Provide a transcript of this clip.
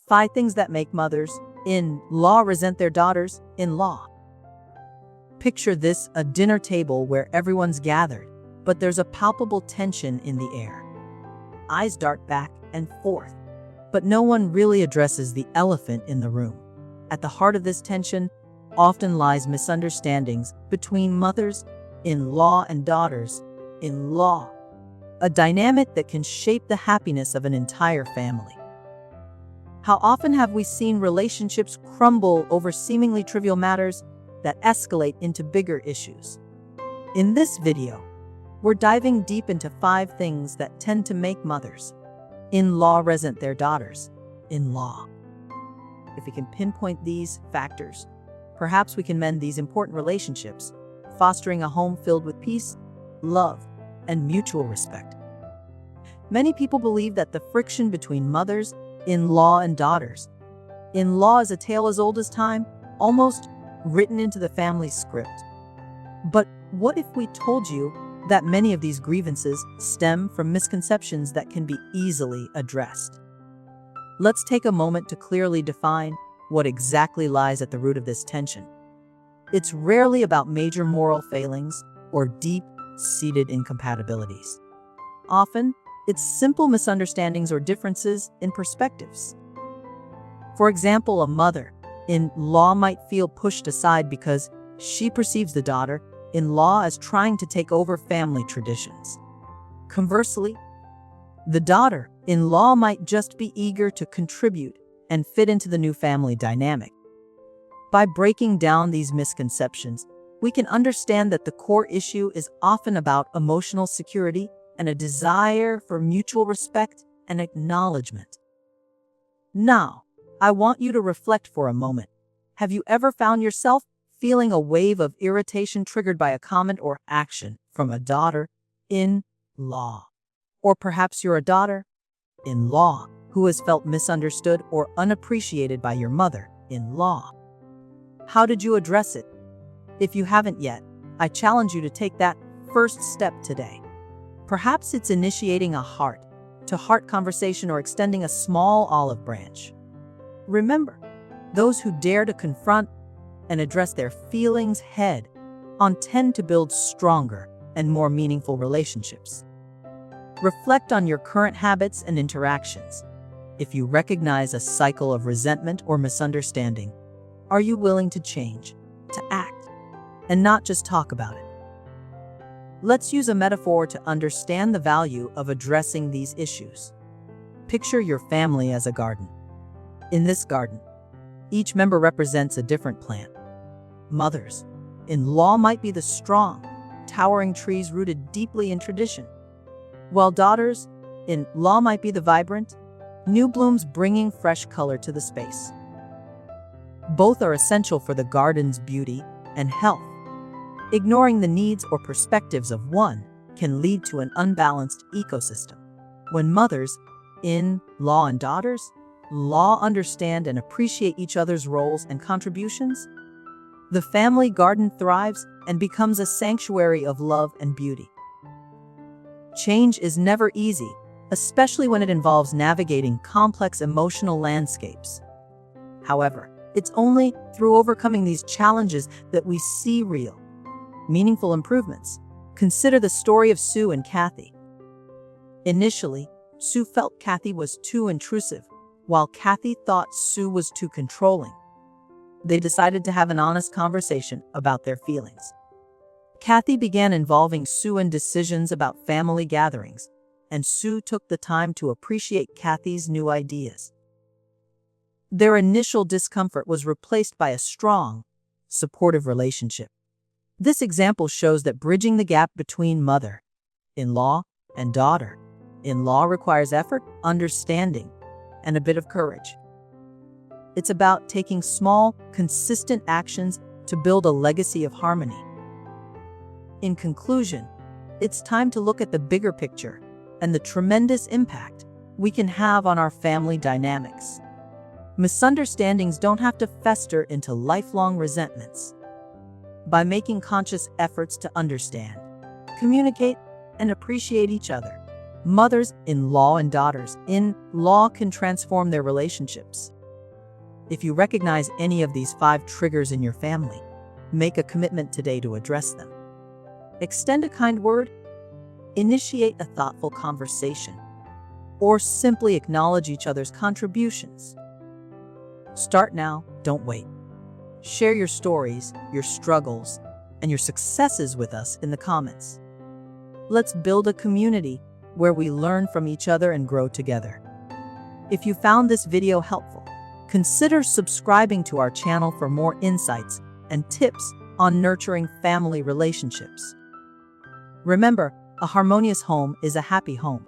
5 things that make mothers-in-law resent their daughters-in-law. Picture this: a dinner table where everyone's gathered, but there's a palpable tension in the air. Eyes dart back and forth, but no one really addresses the elephant in the room. At the heart of this tension often lies misunderstandings between mothers-in-law and daughters-in-law, a dynamic that can shape the happiness of an entire family. How often have we seen relationships crumble over seemingly trivial matters that escalate into bigger issues? In this video, we're diving deep into 5 things that tend to make mothers-in-law resent their daughters-in-law. If we can pinpoint these factors, perhaps we can mend these important relationships, fostering a home filled with peace, love, and mutual respect. Many people believe that the friction between mothers-in-law and daughters-in-law is a tale as old as time, almost written into the family script. But what if we told you that many of these grievances stem from misconceptions that can be easily addressed? Let's take a moment to clearly define what exactly lies at the root of this tension. It's rarely about major moral failings or deep-seated incompatibilities. Often, it's simple misunderstandings or differences in perspectives. For example, a mother-in-law might feel pushed aside because she perceives the daughter-in-law as trying to take over family traditions. Conversely, the daughter-in-law might just be eager to contribute and fit into the new family dynamic. By breaking down these misconceptions, we can understand that the core issue is often about emotional security and a desire for mutual respect and acknowledgement. Now, I want you to reflect for a moment. Have you ever found yourself feeling a wave of irritation triggered by a comment or action from a daughter-in-law? Or perhaps you're a daughter-in-law who has felt misunderstood or unappreciated by your mother-in-law. How did you address it? If you haven't yet, I challenge you to take that first step today. Perhaps it's initiating a heart-to-heart conversation or extending a small olive branch. Remember, those who dare to confront and address their feelings head-on tend to build stronger and more meaningful relationships. Reflect on your current habits and interactions. If you recognize a cycle of resentment or misunderstanding, are you willing to change, to act, and not just talk about it? Let's use a metaphor to understand the value of addressing these issues. Picture your family as a garden. In this garden, each member represents a different plant. Mothers-in-law might be the strong, towering trees rooted deeply in tradition, while daughters-in-law might be the vibrant, new blooms bringing fresh color to the space. Both are essential for the garden's beauty and health. Ignoring the needs or perspectives of one can lead to an unbalanced ecosystem. When mothers-in-law and daughters-in-law understand and appreciate each other's roles and contributions, the family garden thrives and becomes a sanctuary of love and beauty. Change is never easy, especially when it involves navigating complex emotional landscapes. However, it's only through overcoming these challenges that we see real, meaningful improvements. Consider the story of Sue and Kathy. Initially, Sue felt Kathy was too intrusive, while Kathy thought Sue was too controlling. They decided to have an honest conversation about their feelings. Kathy began involving Sue in decisions about family gatherings, and Sue took the time to appreciate Kathy's new ideas. Their initial discomfort was replaced by a strong, supportive relationship. This example shows that bridging the gap between mother-in-law and daughter-in-law requires effort, understanding, and a bit of courage. It's about taking small, consistent actions to build a legacy of harmony. In conclusion, it's time to look at the bigger picture and the tremendous impact we can have on our family dynamics. Misunderstandings don't have to fester into lifelong resentments. By making conscious efforts to understand, communicate, and appreciate each other, Mothers-in-law and daughters-in-law can transform their relationships. If you recognize any of these 5 triggers in your family, make a commitment today to address them. Extend a kind word, initiate a thoughtful conversation, or simply acknowledge each other's contributions. Start now, don't wait. Share your stories, your struggles, and your successes with us in the comments. Let's build a community where we learn from each other and grow together. If you found this video helpful, consider subscribing to our channel for more insights and tips on nurturing family relationships. Remember, a harmonious home is a happy home.